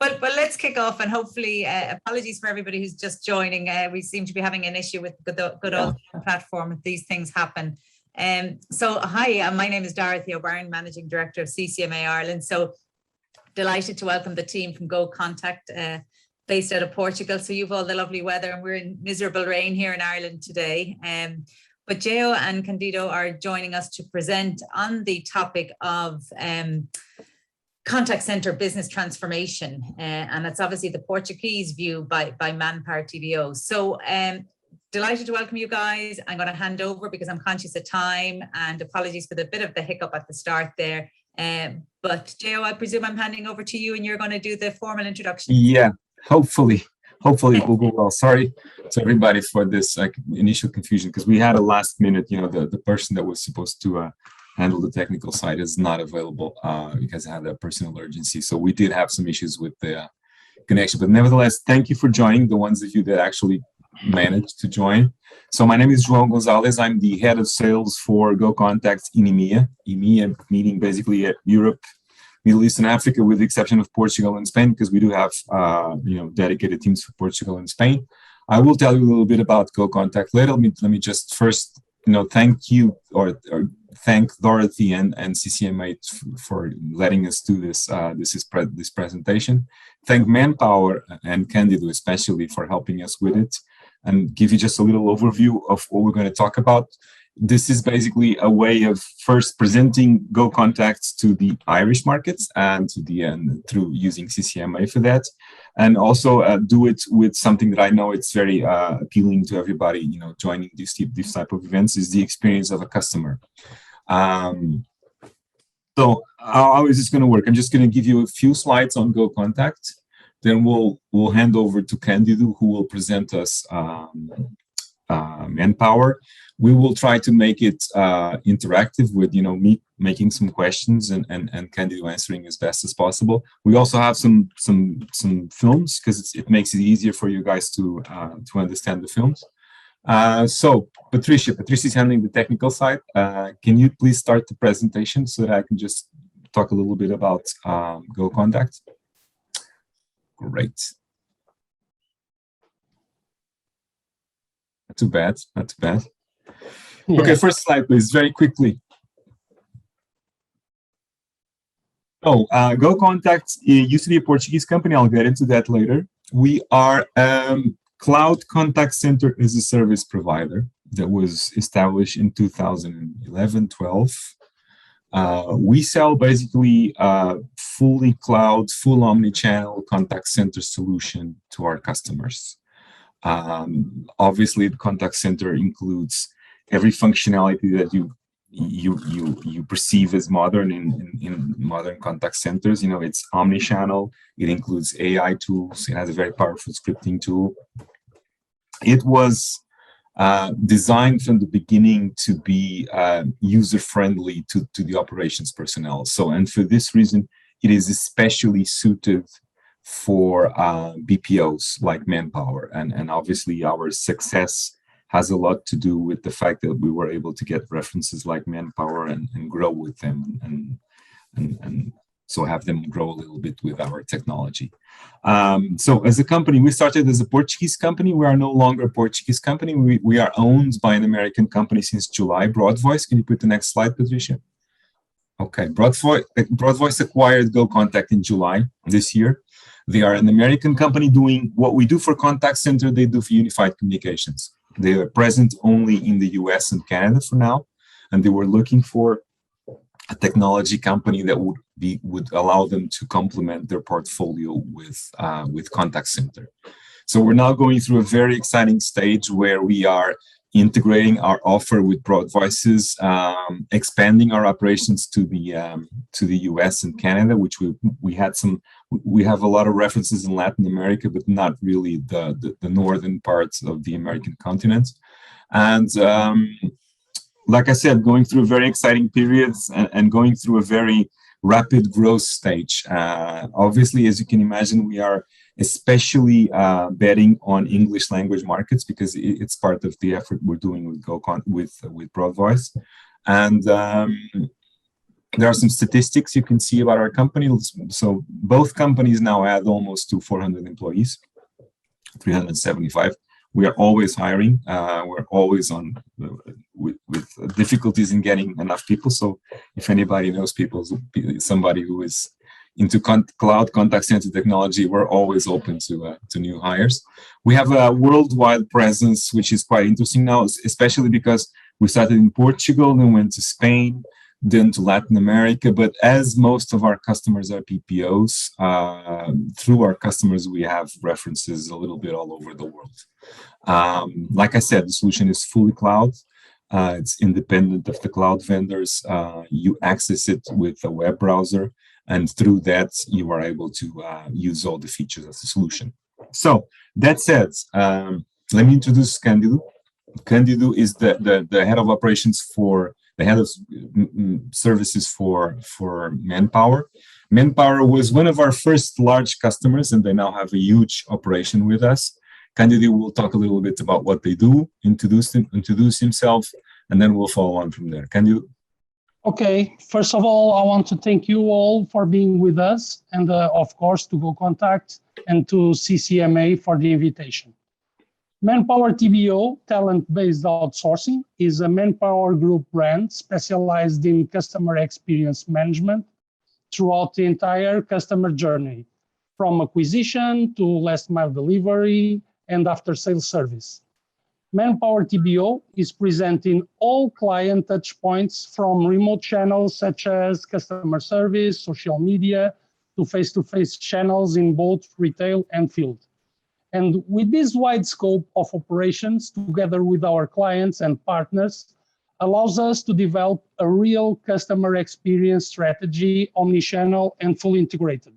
But let's kick off, and hopefully, apologies for everybody who's just joining. We seem to be having an issue with the good old platform. These things happen. So hi, my name is Dorothy O'Brien, Managing Director of Ccma Ireland. So delighted to welcome the team from GoContact, based out of Portugal. So you've all the lovely weather, and we're in miserable rain here in Ireland today. But João and Cândido are joining us to present on the topic of contact center business transformation, and that's obviously the Portuguese view by ManpowerTBO. So delighted to welcome you guys. I'm going to hand over because I'm conscious of time, and apologies for the bit of the hiccup at the start there. But João, I presume I'm handing over to you, and you're going to do the formal introduction. Yeah, hopefully it will go well. Sorry to everybody for this initial confusion, because we had a last minute, the person that was supposed to handle the technical side is not available because I had a personal urgency. So we did have some issues with the connection, but nevertheless, thank you for joining, the ones of you that actually managed to join. So my name is João Gonzalez. I'm the head of sales for GoContact in EMEA. EMEA meaning basically Europe, Middle East and Africa, with the exception of Portugal and Spain, because we do have dedicated teams for Portugal and Spain. I will tell you a little bit about GoContact later. Let me just first thank you or thank Dorothy and Ccma for letting us do this this presentation. Thank Manpower and Cândido especially for helping us with it, and give you just a little overview of what we're going to talk about. This is basically a way of first presenting GoContact to the Irish markets and to the end through using Ccma for that, and also do it with something that I know it's very appealing to everybody. Joining this type of events is the experience of a customer. So how is this going to work? I'm just going to give you a few slides on GoContact, then we'll hand over to Cândido, who will present us Manpower. We will try to make it interactive with me making some questions and Cândido answering as best as possible. We also have some films, because it makes it easier for you guys to understand the films. So Patricia is handling the technical side. Can you please start the presentation so that I can just talk a little bit about GoContact? Great. Not too bad. Yeah. Okay, first slide, please, very quickly. GoContact used to be a Portuguese company. I'll get into that later. We are cloud contact center as a service provider that was established in 2011-12. We sell basically fully cloud, full omni-channel contact center solution to our customers. Obviously, the contact center includes every functionality that you perceive as modern in modern contact centers. It's omni-channel. It includes AI tools. It has a very powerful scripting tool. It was designed from the beginning to be user-friendly to the operations personnel. And for this reason, it is especially suited for BPOs like Manpower. And obviously, our success has a lot to do with the fact that we were able to get references like Manpower and grow with them and so have them grow a little bit with our technology. So as a company, we started as a Portuguese company. We are no longer a Portuguese company. We are owned by an American company since July, Broadvoice. Can you put the next slide, Patricia? Okay, Broadvoice acquired GoContact in July this year. They are an American company doing what we do for contact center, they do for unified communications. They are present only in the US and Canada for now, and they were looking for a technology company that would allow them to complement their portfolio with contact center. So we're now going through a very exciting stage where we are integrating our offer with Broadvoice's, expanding our operations to the US and Canada, which we have a lot of references in Latin America, but not really the northern parts of the American continent. And like I said, going through very exciting periods and going through a very rapid growth stage. Obviously, as you can imagine, we are especially betting on English language markets because it's part of the effort we're doing with Broadvoice. And There are some statistics you can see about our company. So both companies now add almost to 400 employees, 375. We are always hiring. We're always on with difficulties in getting enough people. So if anybody knows people, somebody who is into cloud contact center technology, we're always open to new hires. We have a worldwide presence, which is quite interesting now, especially because we started in Portugal, then went to Spain, then to Latin America. But as most of our customers are PPOs, through our customers, we have references a little bit all over the world. Like I said, the solution is fully cloud. It's independent of the cloud vendors. You access it with a web browser, and through that, you are able to use all the features of the solution. So that said, let me introduce Cândido. Cândido is the head of operations for the head of services for Manpower. Manpower was one of our first large customers, and they now have a huge operation with us. Cândido will talk a little bit about what they do, introduce himself, and then we'll follow on from there. Cândido? Okay, first of all, I want to thank you all for being with us, and of course to GoContact and to Ccma for the invitation. ManpowerTBO, talent-based outsourcing, is a Manpower Group brand specialized in customer experience management throughout the entire customer journey, from acquisition to last mile delivery and after-sales service. ManpowerTBO is present in all client touchpoints, from remote channels such as customer service, social media, to face-to-face channels in both retail and field. And with this wide scope of operations, together with our clients and partners, allows us to develop a real customer experience strategy, omnichannel and fully integrated.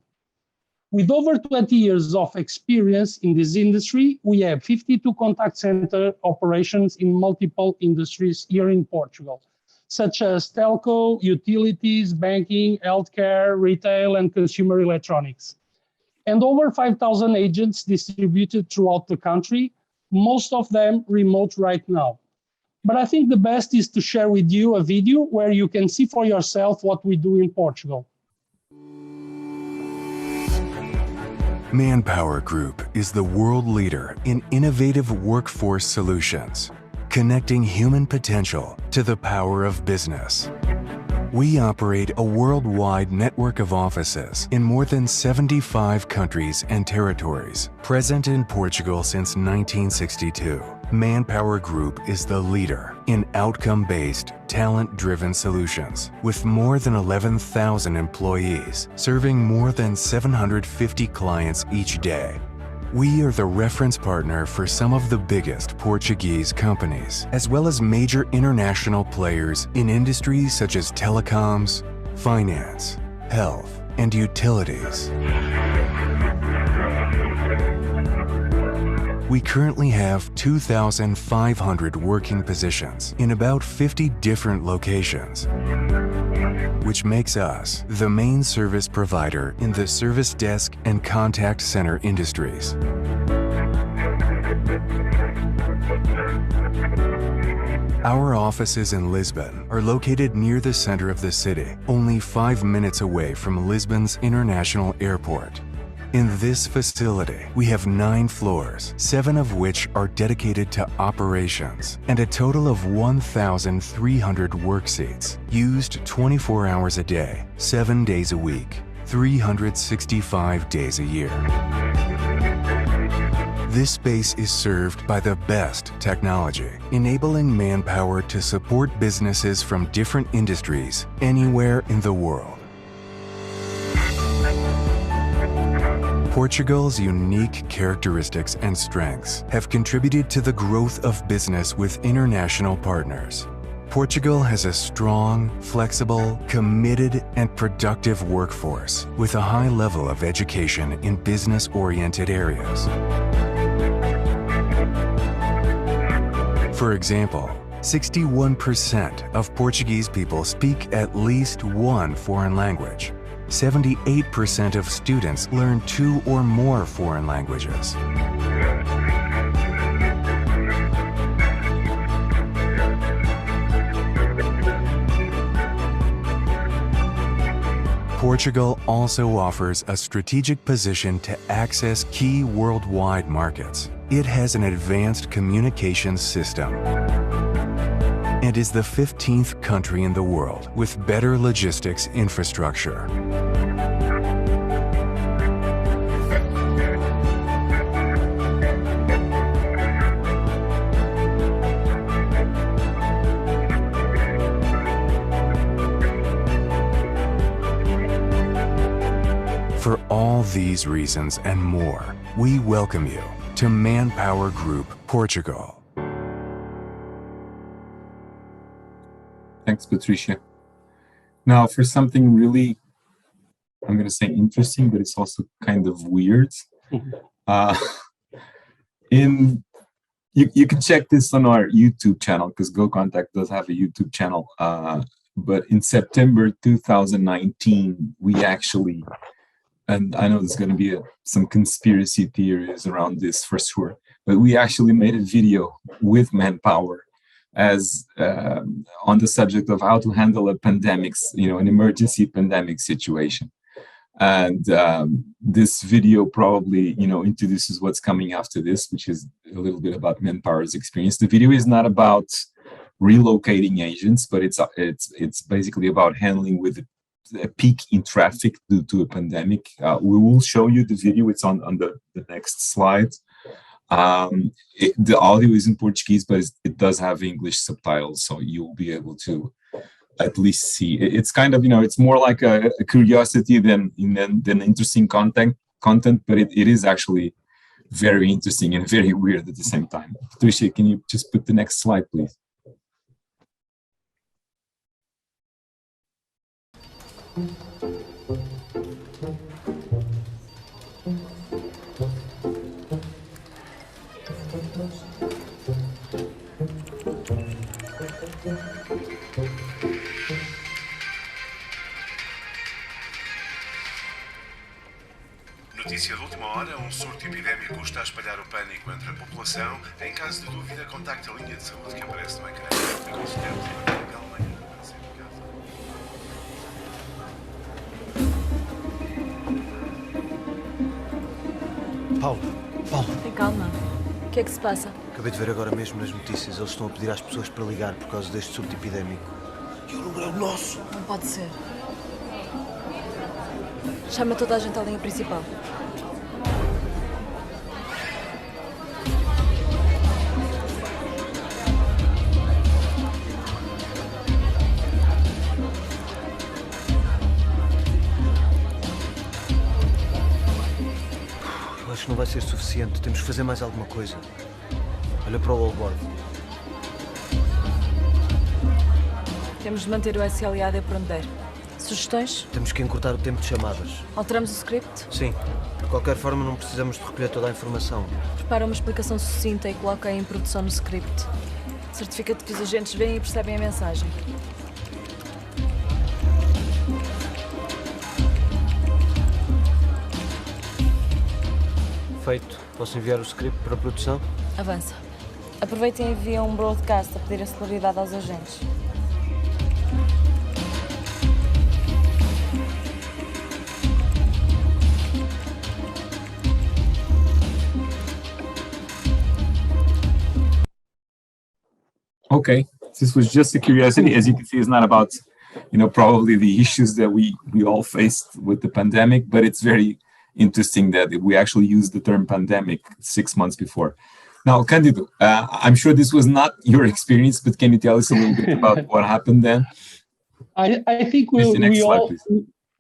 With over 20 years of experience in this industry, we have 52 contact center operations in multiple industries here in Portugal, such as telco, utilities, banking, healthcare, retail, and consumer electronics. And over 5,000 agents distributed throughout the country, most of them remote right now. But I think the best is to share with you a video where you can see for yourself what we do in Portugal. Manpower Group is the world leader in innovative workforce solutions, connecting human potential to the power of business. We operate a worldwide network of offices in more than 75 countries and territories, present in Portugal since 1962. Manpower Group is the leader in outcome-based, talent-driven solutions, with more than 11,000 employees, serving more than 750 clients each day. We are the reference partner for some of the biggest Portuguese companies, as well as major international players in industries such as telecoms, finance, health, and utilities. We currently have 2,500 working positions in about 50 different locations, which makes us the main service provider in the service desk and contact center industries. Our offices in Lisbon are located near the center of the city, only 5 minutes away from Lisbon's International Airport. In this facility, we have 9 floors, 7 of which are dedicated to operations, and a total of 1,300 work seats, used 24 hours a day, 7 days a week, 365 days a year. This space is served by the best technology, enabling Manpower to support businesses from different industries anywhere in the world. Portugal's unique characteristics and strengths have contributed to the growth of business with international partners. Portugal has a strong, flexible, committed, and productive workforce with a high level of education in business-oriented areas. For example, 61% of Portuguese people speak at least one foreign language. 78% of students learn 2 or more foreign languages. Portugal also offers a strategic position to access key worldwide markets. It has an advanced communications system and is the 15th country in the world with better logistics infrastructure. For all these reasons and more, we welcome you to Manpower Group, Portugal. Thanks, Patricia. Now, for something really, I'm going to say interesting, but it's also kind of weird. You can check this on our YouTube channel, because GoContact does have a YouTube channel. But in September 2019, we actually, and I know there's going to be some conspiracy theories around this for sure, but we actually made a video with Manpower as on the subject of how to handle a pandemic, an emergency pandemic situation. And this video probably, introduces what's coming after this, which is a little bit about Manpower's experience. The video is not about relocating agents, but it's basically about handling with a peak in traffic due to a pandemic. We will show you the video. It's on the next slide. The audio is in Portuguese, but it does have English subtitles, so you'll be able to at least see. It's kind of, it's more like a curiosity than interesting content, but it is actually very interesting and very weird at the same time. Patricia, can you just put the next slide, please? Notícia de última hora, um surto epidémico está a espalhar o pânico entre a população. Em caso de dúvida, contacte a linha de saúde que aparece no ecrã. Aconselhamos a manter calma e permanecer em casa. Paulo. Tem calma. O que é que se passa? Acabei de ver agora mesmo nas notícias. Eles estão a pedir às pessoas para ligar por causa deste surto epidémico. E o número é o nosso. Não pode ser. Chama toda a gente à linha principal. Eu acho que não vai ser suficiente. Temos que fazer mais alguma coisa. Olha para o wallboard. Temos de manter o SLAD por onde der. Sugestões? Temos que encurtar o tempo de chamadas. Alteramos o script? Sim. De qualquer forma, não precisamos de recolher toda a informação. Prepara uma explicação sucinta e coloca em produção no script. Certifica-te que os agentes veem e percebem a mensagem. Feito. Posso enviar o script para a produção? Avança. Aproveita e envia um broadcast a pedir a celeridade aos agentes. Okay, this was just a curiosity. As you can see, it's not about, probably the issues that we all faced with the pandemic, but it's very interesting that we actually used the term pandemic 6 months before. Now, Cândido, I'm sure this was not your experience, but can you tell us a little bit about what happened then? I think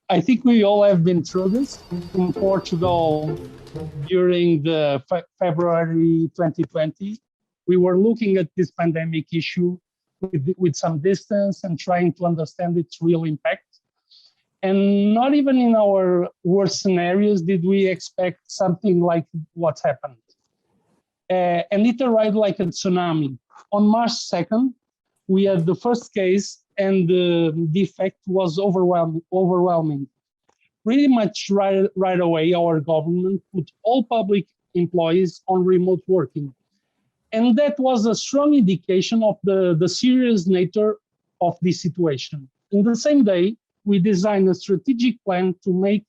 I think we all have been through this in Portugal during the February 2020. We were looking at this pandemic issue with some distance and trying to understand its real impact. And not even in our worst scenarios did we expect something like what's happened. And it arrived like a tsunami. On March 2nd, we had the first case and the effect was overwhelming. Pretty much right away, our government put all public employees on remote working. And that was a strong indication of the serious nature of this situation. In the same day, we designed a strategic plan to make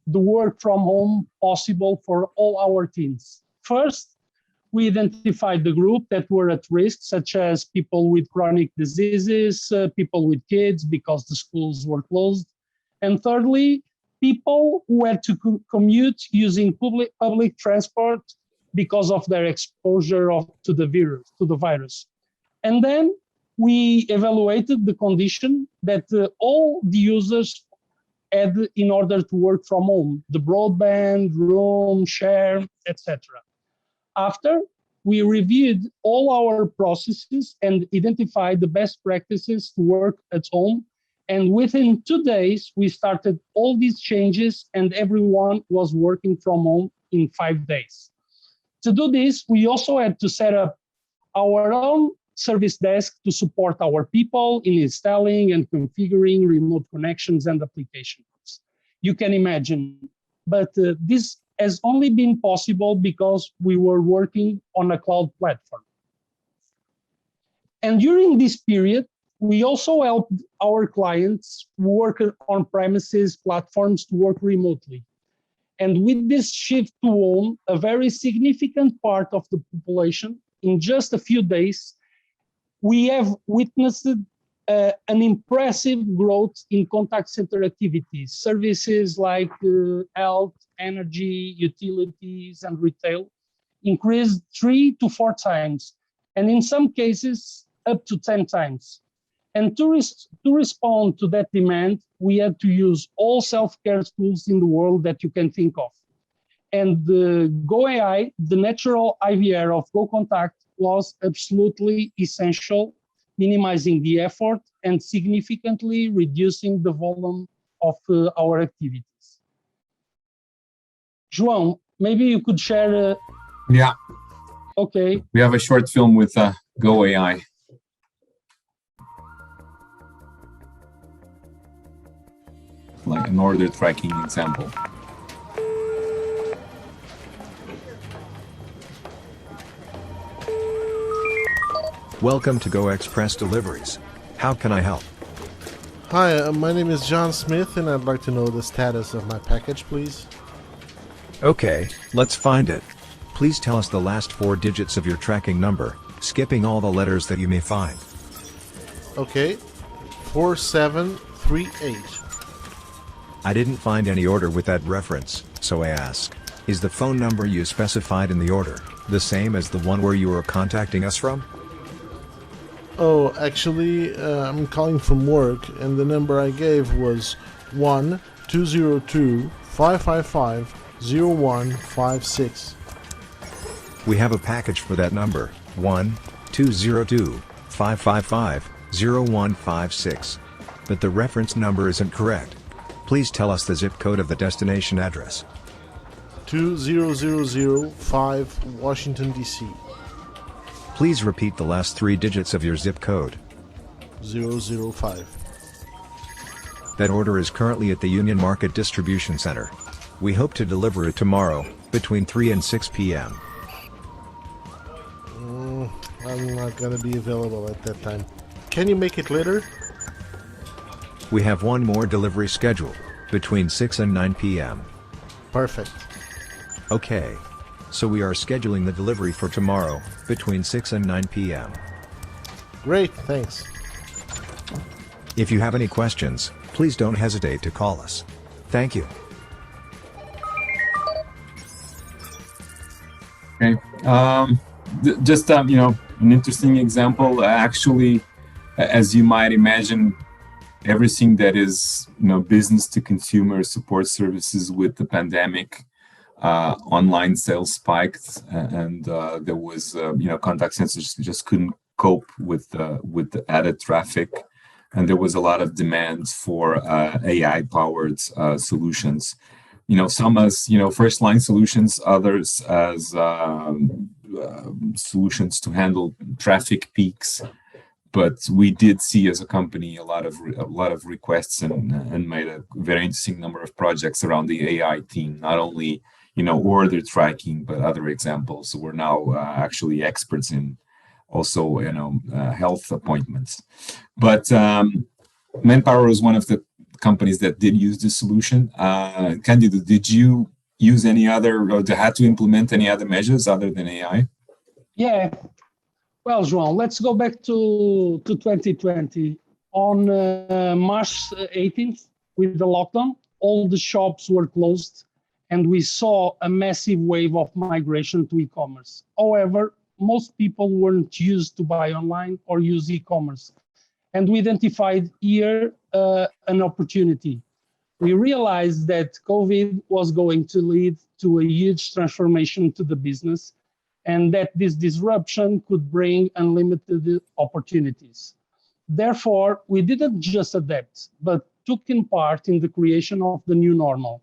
the work from home possible for all our teams. First, we identified the group that were at risk, such as people with chronic diseases, people with kids because the schools were closed. And thirdly, people who had to commute using public transport because of their exposure to the virus. And then we evaluated the condition that all the users had in order to work from home, the broadband, room, share, etc. After, we reviewed all our processes and identified the best practices to work at home. And within 2 days, we started all these changes and everyone was working from home in 5 days. To do this, we also had to set up our own service desk to support our people in installing and configuring remote connections and applications. You can imagine, but this has only been possible because we were working on a cloud platform. And during this period, we also helped our clients work on premises platforms to work remotely. And with this shift to home, a very significant part of the population, in just a few days, we have witnessed an impressive growth in contact center activities, services like health, energy, utilities, and retail increased 3 to 4 times, and in some cases, up to 10 times. And to respond to that demand, we had to use all self-care tools in the world that you can think of. And the GoAI, the natural IVR of GoContact, was absolutely essential, minimizing the effort and significantly reducing the volume of our activities. João, maybe you could share. Yeah. Okay. We have a short film with GoAI. Like an order tracking example. Welcome to Go Express Deliveries. How can I help? Hi, my name is John Smith, and I'd like to know the status of my package, please. Okay, let's find it. Please tell us the last 4 digits of your tracking number, skipping all the letters that you may find. Okay, 4738. I didn't find any order with that reference, so I ask, is the phone number you specified in the order the same as the one where you were contacting us from? Oh, actually, I'm calling from work, and the number I gave was 1-202-555-0156. We have a package for that number, 1-202-555-0156. But the reference number isn't correct. Please tell us the zip code of the destination address. 20005 Washington, D.C. Please repeat the last 3 digits of your zip code. 005. That order is currently at the Union Market Distribution Center. We hope to deliver it tomorrow, between 3 and 6 p.m. I'm not going to be available at that time. Can you make it later? We have one more delivery scheduled, between 6 and 9 p.m. Perfect. Okay. So we are scheduling the delivery for tomorrow, between 6 and 9 p.m. Great, thanks. If you have any questions, please don't hesitate to call us. Thank you. Okay. Just an interesting example. Actually, as you might imagine, everything that is business to consumer support services with the pandemic, online sales spiked, and there was contact centers just couldn't cope with the added traffic, and there was a lot of demand for AI powered solutions. Some as first line solutions, others as solutions to handle traffic peaks. But we did see as a company a lot of requests and made a very interesting number of projects around the AI team, not only order tracking, but other examples. So we're now actually experts in also health appointments. But Manpower is one of the companies that did use this solution. Cândido, did you use any other, or had to implement any other measures other than AI? Yeah. Well, João, let's go back to 2020. On March 18th, with the lockdown, all the shops were closed, and we saw a massive wave of migration to e-commerce. However, most people weren't used to buy online or use e-commerce. And we identified here an opportunity. We realized that COVID was going to lead to a huge transformation to the business, and that this disruption could bring unlimited opportunities. Therefore, we didn't just adapt, but took in part in the creation of the new normal.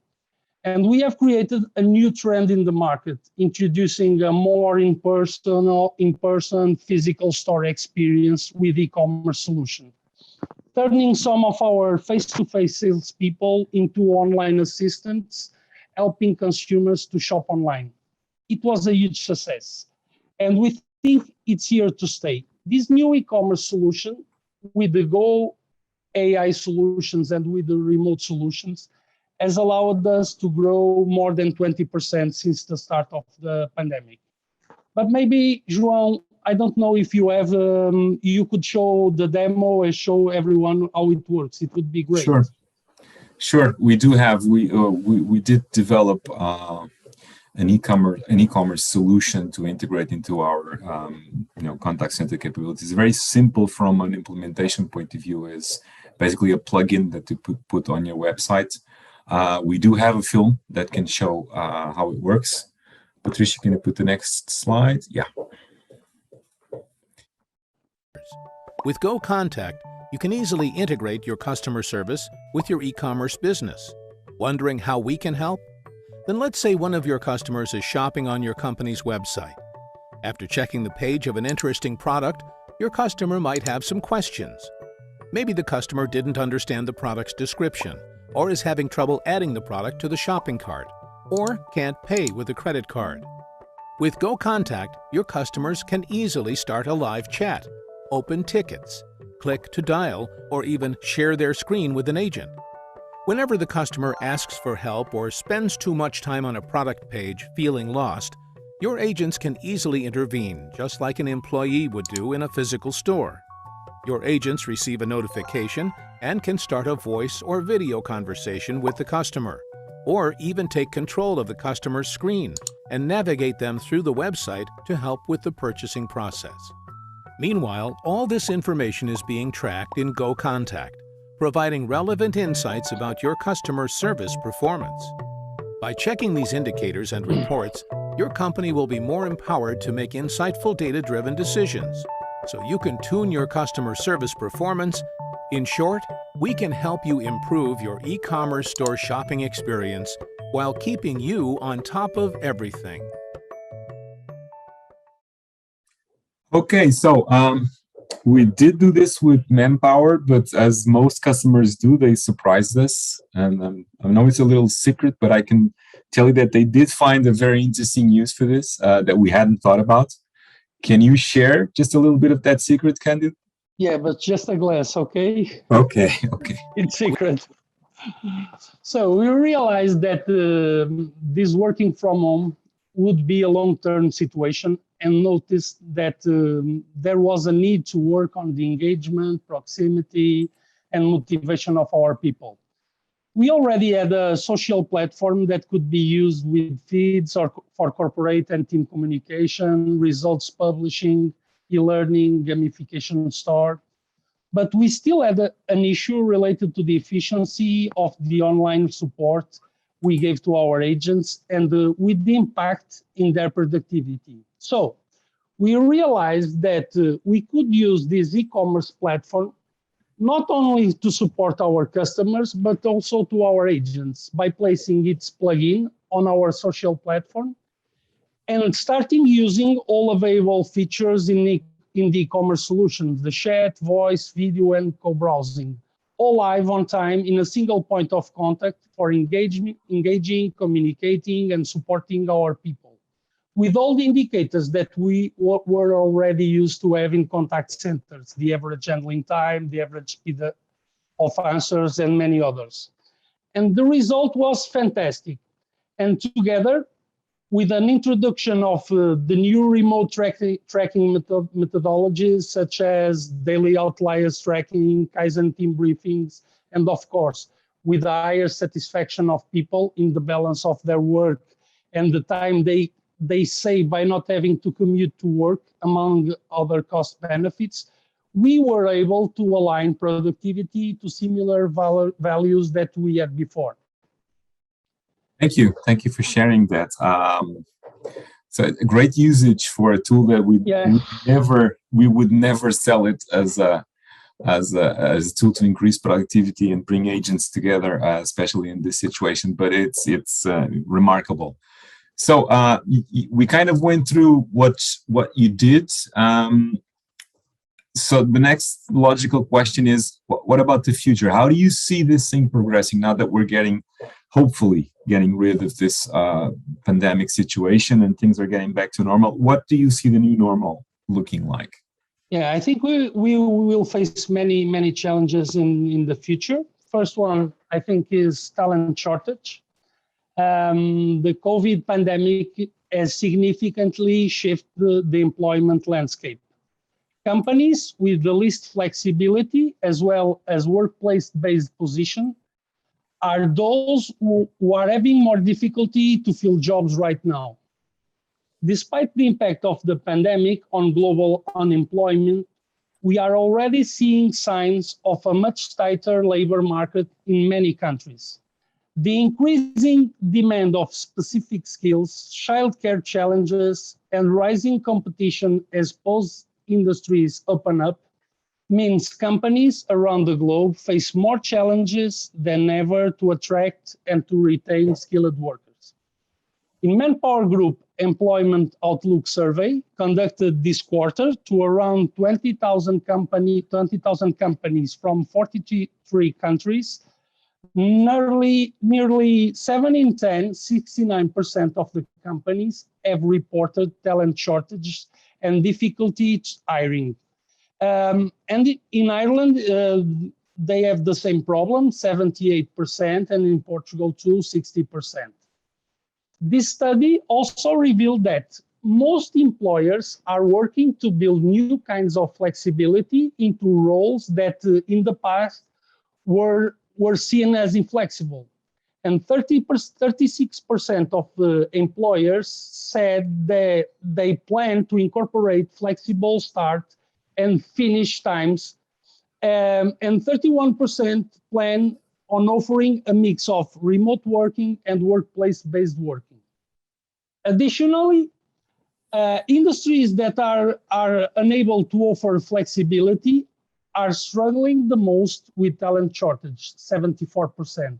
And we have created a new trend in the market, introducing a more in-person physical store experience with e-commerce solution, turning some of our face-to-face salespeople into online assistants, helping consumers to shop online. It was a huge success, and we think it's here to stay. This new e-commerce solution, with the Go AI solutions and with the remote solutions, has allowed us to grow more than 20% since the start of the pandemic. But maybe, João, I don't know if you have, you could show the demo and show everyone how it works. It would be great. Sure. We do have, we did develop an e-commerce solution to integrate into our contact center capabilities. Very simple from an implementation point of view. Is basically a plugin that you put on your website. We do have a film that can show how it works. Patricia, can you put the next slide? Yeah. With GoContact, you can easily integrate your customer service with your e-commerce business. Wondering how we can help? Then let's say one of your customers is shopping on your company's website. After checking the page of an interesting product, your customer might have some questions. Maybe the customer didn't understand the product's description, or is having trouble adding the product to the shopping cart, or can't pay with a credit card. With GoContact, your customers can easily start a live chat, open tickets, click to dial, or even share their screen with an agent. Whenever the customer asks for help or spends too much time on a product page feeling lost, your agents can easily intervene, just like an employee would do in a physical store. Your agents receive a notification and can start a voice or video conversation with the customer, or even take control of the customer's screen and navigate them through the website to help with the purchasing process. Meanwhile, all this information is being tracked in GoContact, providing relevant insights about your customer service performance. By checking these indicators and reports, your company will be more empowered to make insightful data-driven decisions, so you can tune your customer service performance. In short, we can help you improve your e-commerce store shopping experience while keeping you on top of everything. Okay, so we did do this with Manpower, but as most customers do, they surprised us. And I know it's a little secret, but I can tell you that they did find a very interesting use for this that we hadn't thought about. Can you share just a little bit of that secret, Cândido? Yeah, but just a glass, okay? Okay. It's secret. So we realized that this working from home would be a long-term situation, and noticed that there was a need to work on the engagement, proximity, and motivation of our people. We already had a social platform that could be used with feeds or for corporate and team communication, results publishing, e-learning, gamification store. But we still had an issue related to the efficiency of the online support we gave to our agents and with the impact in their productivity. So we realized that we could use this e-commerce platform not only to support our customers, but also to our agents by placing its plugin on our social platform and starting using all available features in the e-commerce solutions, the chat, voice, video, and co-browsing, all live on time in a single point of contact for engaging, communicating, and supporting our people, with all the indicators that we were already used to have in contact centers, the average handling time, the average of answers and many others. And the result was fantastic. And together, with an introduction of the new remote tracking methodologies, such as daily outliers tracking, Kaizen team briefings, and of course, with the higher satisfaction of people in the balance of their work and the time they save by not having to commute to work, among other cost benefits, we were able to align productivity to similar values that we had before. Thank you. Thank you for sharing that. So a great usage for a tool that we would never sell it as a tool to increase productivity and bring agents together, especially in this situation. But it's remarkable. So we kind of went through what you did. So the next logical question is, what about the future? How do you see this thing progressing now that we're hopefully getting rid of this pandemic situation and things are getting back to normal? What do you see the new normal looking like? Yeah, I think we will face many challenges in the future. First one, I think, is talent shortage. The COVID pandemic has significantly shifted the employment landscape. Companies with the least flexibility, as well as workplace-based position, are those who are having more difficulty to fill jobs right now. Despite the impact of the pandemic on global unemployment, we are already seeing signs of a much tighter labor market in many countries. The increasing demand of specific skills, childcare challenges, and rising competition as post-industries open up means companies around the globe face more challenges than ever to attract and to retain skilled workers. In Manpower Group Employment Outlook Survey, conducted this quarter to around 20,000 companies from 43 countries, nearly 7 in 10, 69% of the companies have reported talent shortages and difficulty hiring. And in Ireland, they have the same problem, 78%, and in Portugal too, 60%. This study also revealed that most employers are working to build new kinds of flexibility into roles that in the past were seen as inflexible. And 36% of the employers said that they plan to incorporate flexible start and finish times, and 31% plan on offering a mix of remote working and workplace-based working. Additionally, industries that are unable to offer flexibility are struggling the most with talent shortage, 74%,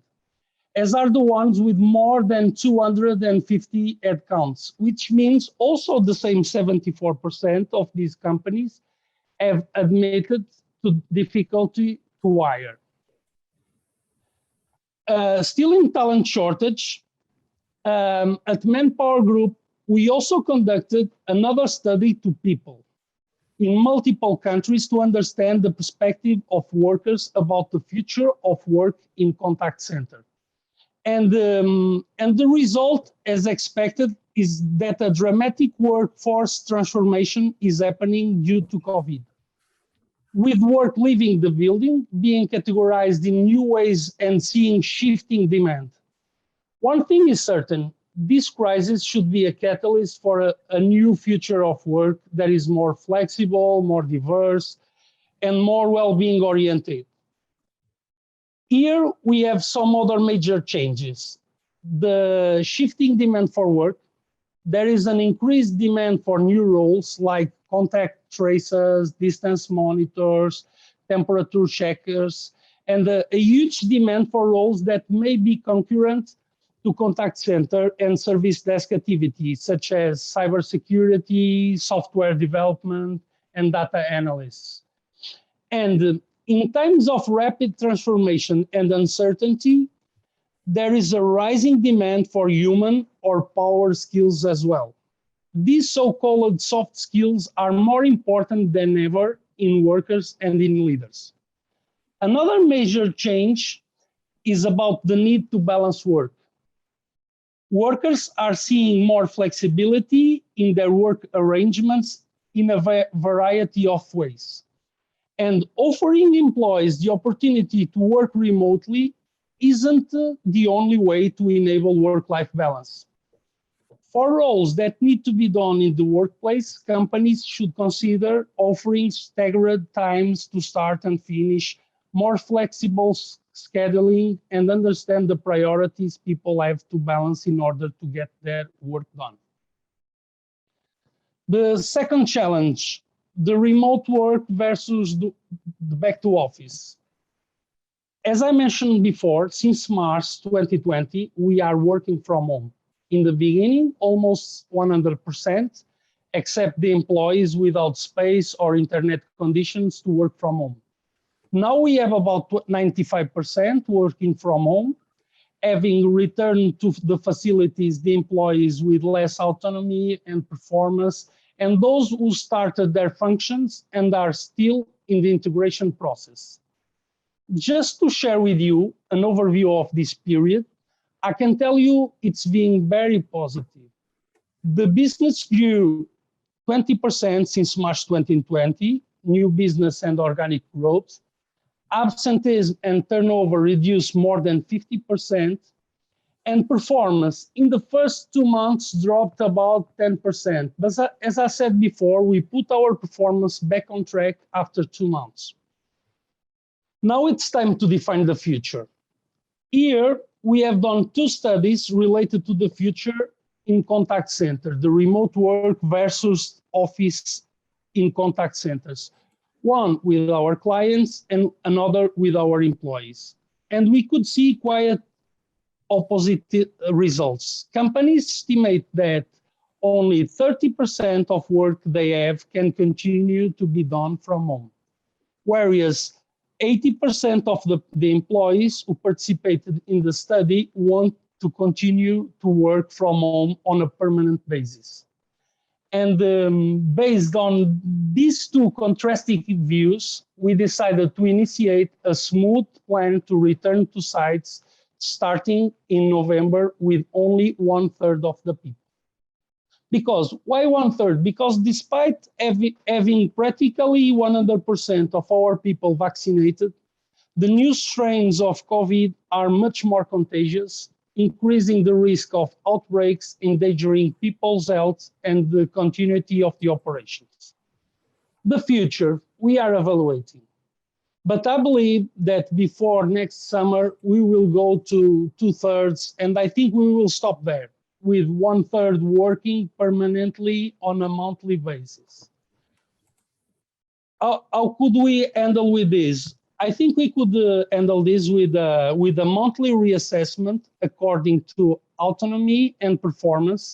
as are the ones with more than 250 headcounts, which means also the same 74% of these companies have admitted to difficulty to hire. Still in talent shortage, at Manpower Group, we also conducted another study to people in multiple countries to understand the perspective of workers about the future of work in contact center. And the result, as expected, is that a dramatic workforce transformation is happening due to COVID, with work leaving the building, being categorized in new ways and seeing shifting demand. One thing is certain, this crisis should be a catalyst for a new future of work that is more flexible, more diverse, and more well-being oriented. Here we have some other major changes. The shifting demand for work, there is an increased demand for new roles like contact tracers, distance monitors, temperature checkers, and a huge demand for roles that may be concurrent to contact center and service desk activities, such as cybersecurity, software development, and data analysts. And in times of rapid transformation and uncertainty, there is a rising demand for human or power skills as well. These so-called soft skills are more important than ever in workers and in leaders. Another major change is about the need to balance work. Workers are seeing more flexibility in their work arrangements in a variety of ways. And offering employees the opportunity to work remotely isn't the only way to enable work-life balance. For roles that need to be done in the workplace, companies should consider offering staggered times to start and finish, more flexible scheduling, and understand the priorities people have to balance in order to get their work done. The second challenge, the remote work versus the back to office. As I mentioned before, since March 2020, we are working from home. In the beginning, almost 100%, except the employees without space or internet conditions to work from home. Now we have about 95% working from home, having returned to the facilities the employees with less autonomy and performance, and those who started their functions and are still in the integration process. Just to share with you an overview of this period, I can tell you it's been very positive. The business grew 20% since March 2020, new business and organic growth. Absenteeism and turnover reduced more than 50%, and performance in the first 2 months dropped about 10%. But as I said before, we put our performance back on track after 2 months. Now it's time to define the future. Here, we have done 2 studies related to the future in contact center, the remote work versus office in contact centers. One with our clients and another with our employees. And we could see quite opposite results. Companies estimate that only 30% of work they have can continue to be done from home, whereas 80% of the employees who participated in the study want to continue to work from home on a permanent basis. And based on these 2 contrasting views, we decided to initiate a smooth plan to return to sites starting in November with only 1/3 of the people. Because, why 1/3? Because despite having practically 100% of our people vaccinated, the new strains of COVID are much more contagious, increasing the risk of outbreaks, endangering people's health and the continuity of the operations. The future, we are evaluating. But I believe that before next summer, we will go to 2/3, and I think we will stop there, with 1/3 working permanently on a monthly basis. How could we handle with this? I think we could handle this with a monthly reassessment according to autonomy and performance,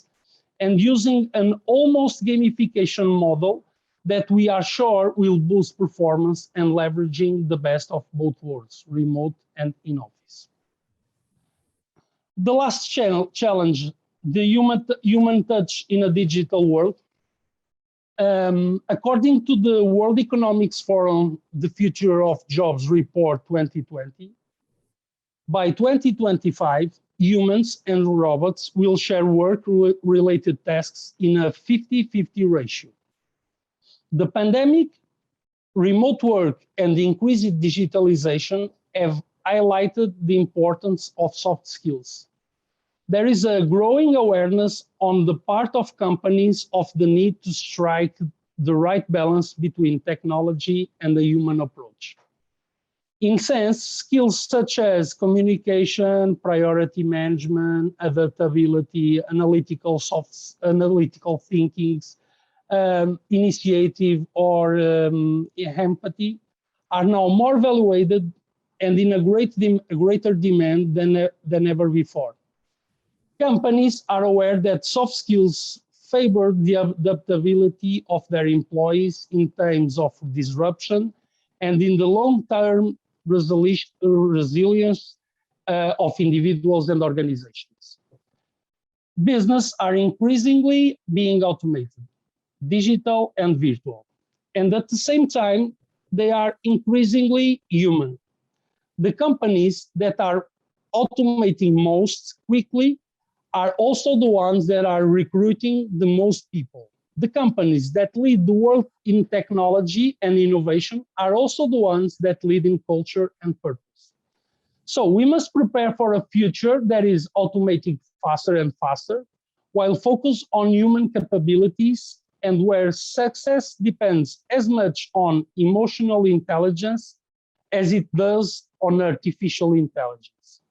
and using an almost gamification model that we are sure will boost performance and leveraging the best of both worlds, remote and in office. The last challenge, the human touch in a digital world. According to the World Economic Forum, the Future of Jobs Report 2020, by 2025, humans and robots will share work-related tasks in a 50-50 ratio. The pandemic, remote work, and the increased digitalization have highlighted the importance of soft skills. There is a growing awareness on the part of companies of the need to strike the right balance between technology and the human approach. In sense, skills such as communication, priority management, adaptability, analytical thinking, initiative, or empathy are now more valued and in a greater demand than ever before. Companies are aware that soft skills favor the adaptability of their employees in times of disruption and in the long-term resilience of individuals and organizations. Business are increasingly being automated, digital and virtual, and at the same time, they are increasingly human. the companies that are automating most quickly are also the ones that are recruiting the most people. The companies that lead the world in technology and innovation are also the ones that lead in culture and purpose. So we must prepare for a future that is automating faster and faster, while focus on human capabilities and where success depends as much on emotional intelligence as it does on artificial intelligence.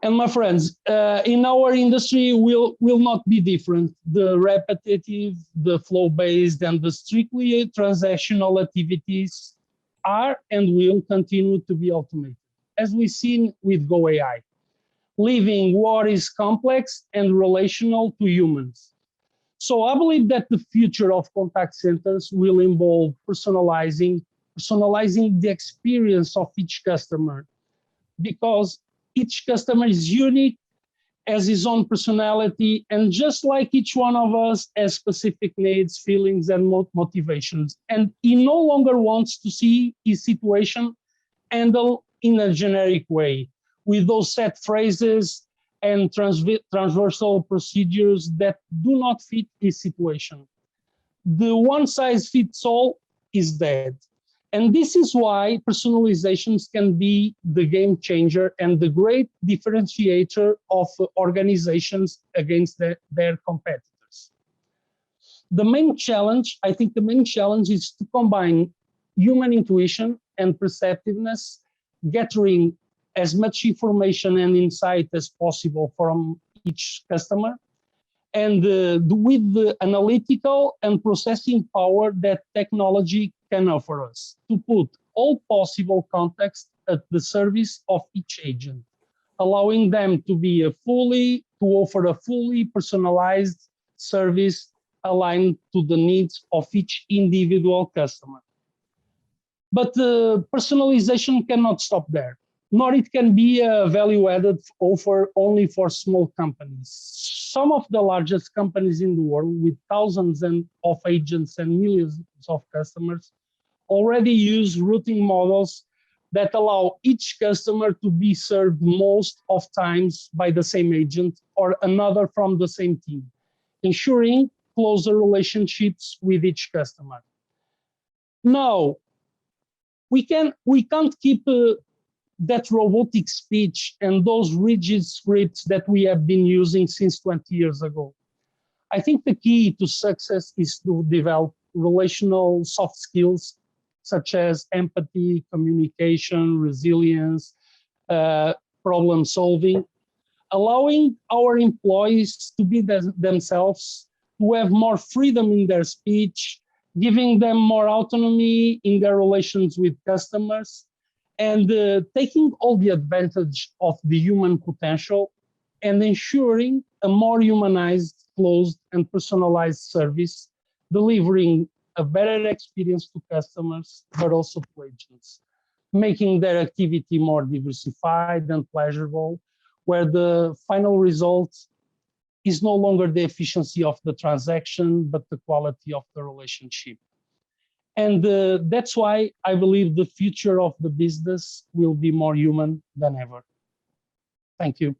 And my friends, in our industry will not be different. The repetitive, the flow-based, and the strictly transactional activities are and will continue to be automated, as we've seen with GoAI, leaving what is complex and relational to humans. So I believe that the future of contact centers will involve personalizing the experience of each customer, because each customer is unique, has his own personality, and just like each one of us has specific needs, feelings, and motivations. And he no longer wants to see his situation handled in a generic way, with those set phrases and transversal procedures that do not fit his situation. The one-size-fits-all is dead. And this is why personalizations can be the game changer and the great differentiator of organizations against their competitors. I think the main challenge is to combine human intuition and perceptiveness, gathering as much information and insight as possible from each customer, and with the analytical and processing power that technology can offer us, to put all possible context at the service of each agent, allowing them to offer a fully personalized service aligned to the needs of each individual customer. But personalization cannot stop there, nor it can be a value-added offer only for small companies. Some of the largest companies in the world, with thousands of agents and millions of customers, already use routing models that allow each customer to be served most of times by the same agent or another from the same team, ensuring closer relationships with each customer. Now, we can't keep that robotic speech and those rigid scripts that we have been using since 20 years ago. I think the key to success is to develop relational soft skills such as empathy, communication, resilience, problem solving, allowing our employees to be themselves, to have more freedom in their speech, giving them more autonomy in their relations with customers, and taking all the advantage of the human potential and ensuring a more humanized, closed, and personalized service, delivering a better experience to customers, but also to agents, making their activity more diversified and pleasurable, where the final result is no longer the efficiency of the transaction, but the quality of the relationship. And that's why I believe the future of the business will be more human than ever. Thank you.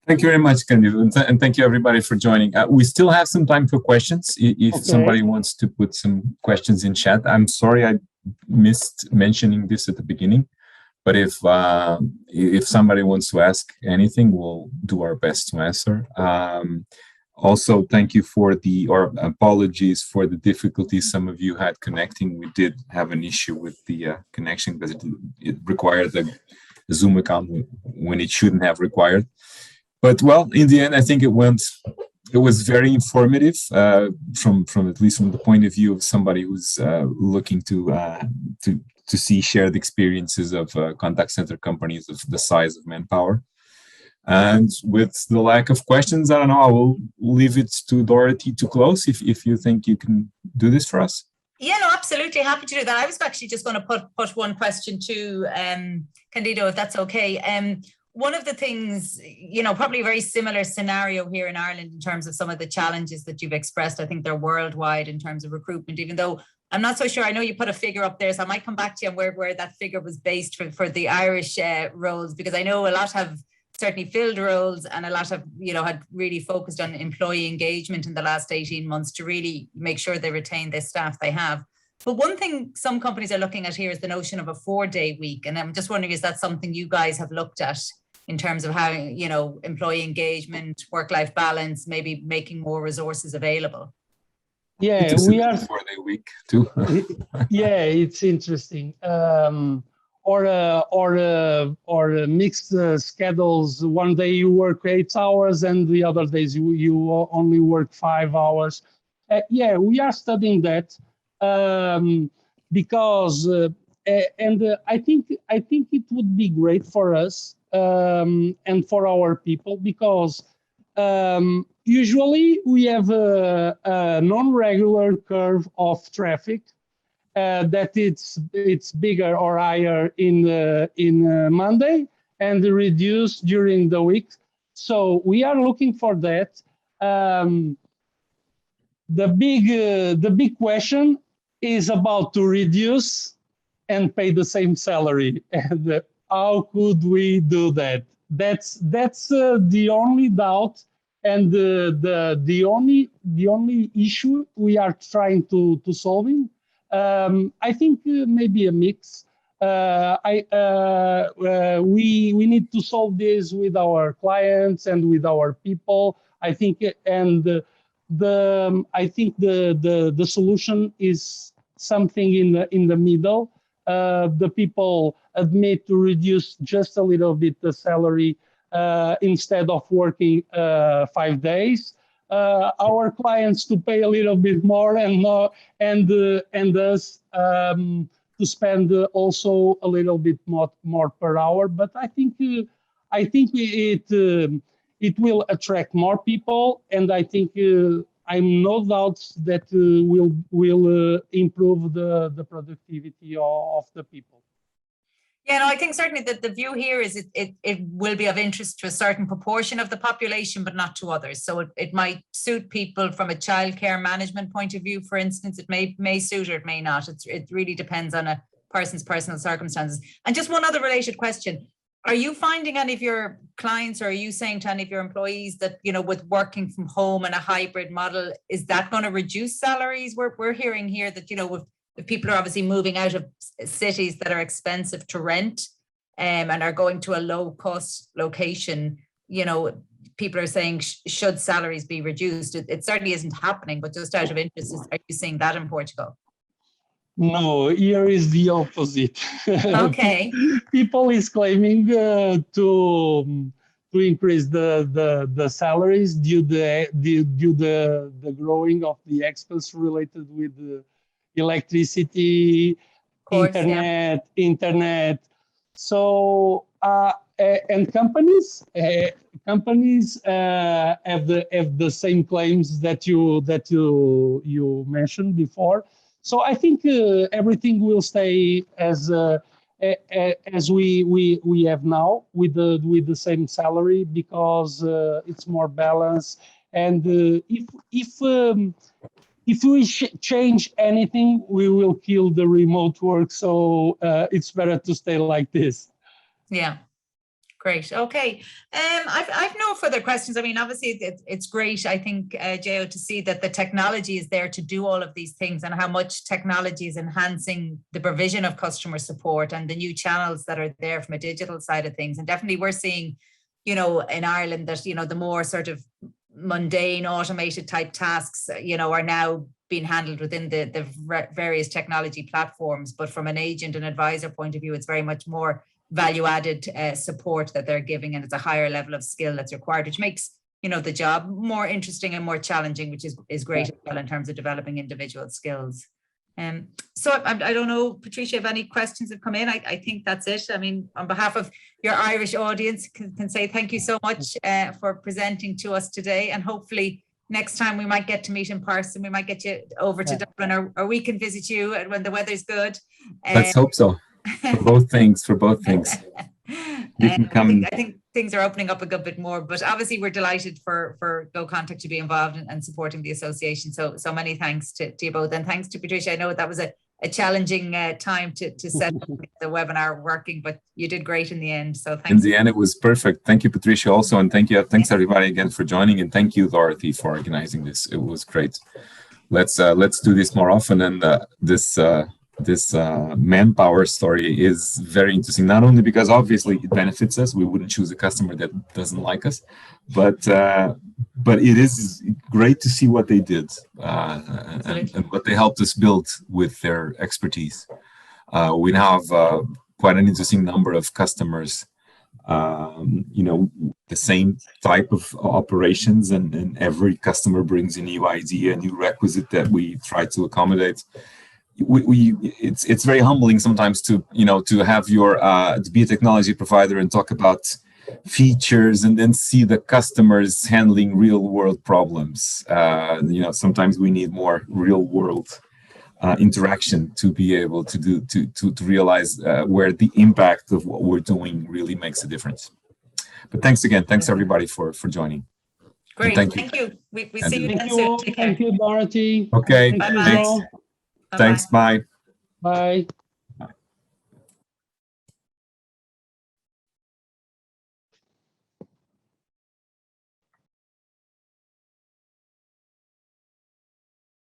Thank you very much, Cândido, and thank you everybody for joining. We still have some time for questions. If somebody wants to put some questions in chat, I'm sorry I missed mentioning this at the beginning, but if somebody wants to ask anything, we'll do our best to answer. Also, thank you or apologies for the difficulties some of you had connecting. We did have an issue with the connection because it required a Zoom account when it shouldn't have required. But well, in the end, I think it was very informative from at least from the point of view of somebody who's looking to see shared experiences of contact center companies of the size of Manpower. And with the lack of questions, I don't know, I will leave it to Dorothy to close if you think you can do this for us. Yeah, no, absolutely happy to do that. I was actually just going to put one question to Cândido, if that's okay. One of the things, probably a very similar scenario here in Ireland in terms of some of the challenges that you've expressed. I think they're worldwide in terms of recruitment, even though I'm not so sure. I know you put a figure up there, so I might come back to you on where that figure was based for the Irish roles, because I know a lot have certainly filled roles and a lot of, had really focused on employee engagement in the last 18 months to really make sure they retain the staff they have. But one thing some companies are looking at here is the notion of a 4-day week. And I'm just wondering, is that something you guys have looked at in terms of how, employee engagement, work-life balance, maybe making more resources available? Yeah, we are 4-day week too. Yeah, it's interesting. Or mixed schedules. One day you work 8 hours and the other days you only work 5 hours. Yeah, we are studying that because I think it would be great for us and for our people, because usually we have a non-regular curve of traffic that it's bigger or higher in Monday and reduced during the week. So we are looking for that. The big question is about to reduce and pay the same salary. And how could we do that? That's the only doubt and the only issue we are trying to solving. I think maybe a mix. We need to solve this with our clients and with our people. I think, and I think the solution is something in the middle. The people admit to reduce just a little bit the salary instead of working 5 days. Our clients to pay a little bit more and us to spend also a little bit more per hour. But I think it will attract more people, and I think I'm no doubt that will improve the productivity of the people. Yeah, no, I think certainly that the view here is it will be of interest to a certain proportion of the population, but not to others. So it might suit people from a childcare management point of view, for instance. It may suit or it may not. It really depends on a person's personal circumstances. And just one other related question. Are you finding any of your clients, or are you saying to any of your employees that, with working from home and a hybrid model, is that going to reduce salaries? We're hearing here that, if people are obviously moving out of cities that are expensive to rent and are going to a low-cost location, people are saying, should salaries be reduced? It certainly isn't happening, but just out of interest, are you seeing that in Portugal? No, here is the opposite. Okay. People is claiming to increase the salaries due the growing of the expense related with the electricity, course, internet. So and companies have the same claims that you mentioned before. So I think everything will stay as we have now with the same salary, because it's more balanced. And if we change anything, we will kill the remote work. So it's better to stay like this. Yeah. Great. Okay. I've no further questions. I mean, obviously, it's great, I think, Joe, to see that the technology is there to do all of these things, and how much technology is enhancing the provision of customer support and the new channels that are there from a digital side of things. And definitely we're seeing, in Ireland that, the more sort of mundane automated type tasks, are now being handled within the various technology platforms. But from an agent and advisor point of view, it's very much more value-added support that they're giving, and it's a higher level of skill that's required, which makes the job more interesting and more challenging, which is great as well in terms of developing individual skills. So I don't know, Patricia, if any questions have come in. I think that's it. I mean, on behalf of your Irish audience, can say thank you so much for presenting to us today, and hopefully next time we might get to meet in person. We might get you over to Dublin, or we can visit you when the weather's good. Let's hope so. For both things. I think things are opening up a good bit more, but obviously we're delighted for GoContact to be involved and supporting the association. So many thanks to you both, and thanks to Patricia. I know that was a challenging time to set up the webinar working, but you did great in the end. So thanks. In the end, it was perfect. Thank you, Patricia, also, and thanks everybody again for joining, and thank you, Dorothy, for organizing this. It was great. Let's do this more often, and this Manpower story is very interesting, not only because obviously it benefits us, we wouldn't choose a customer that doesn't like us, but it is great to see what they did and what they helped us build with their expertise. We now have quite an interesting number of customers, the same type of operations, and every customer brings a new idea, a new requisite that we try to accommodate. It's very humbling sometimes to have to be a technology provider and talk about features and then see the customers handling real world problems. Sometimes we need more real world interaction to be able to realize where the impact of what we're doing really makes a difference. But thanks again. Thanks everybody for joining. Great. Thank you. We see you then soon. Take care. Thank you, Dorothy. Okay. Bye-bye. Thanks. Bye. Bye.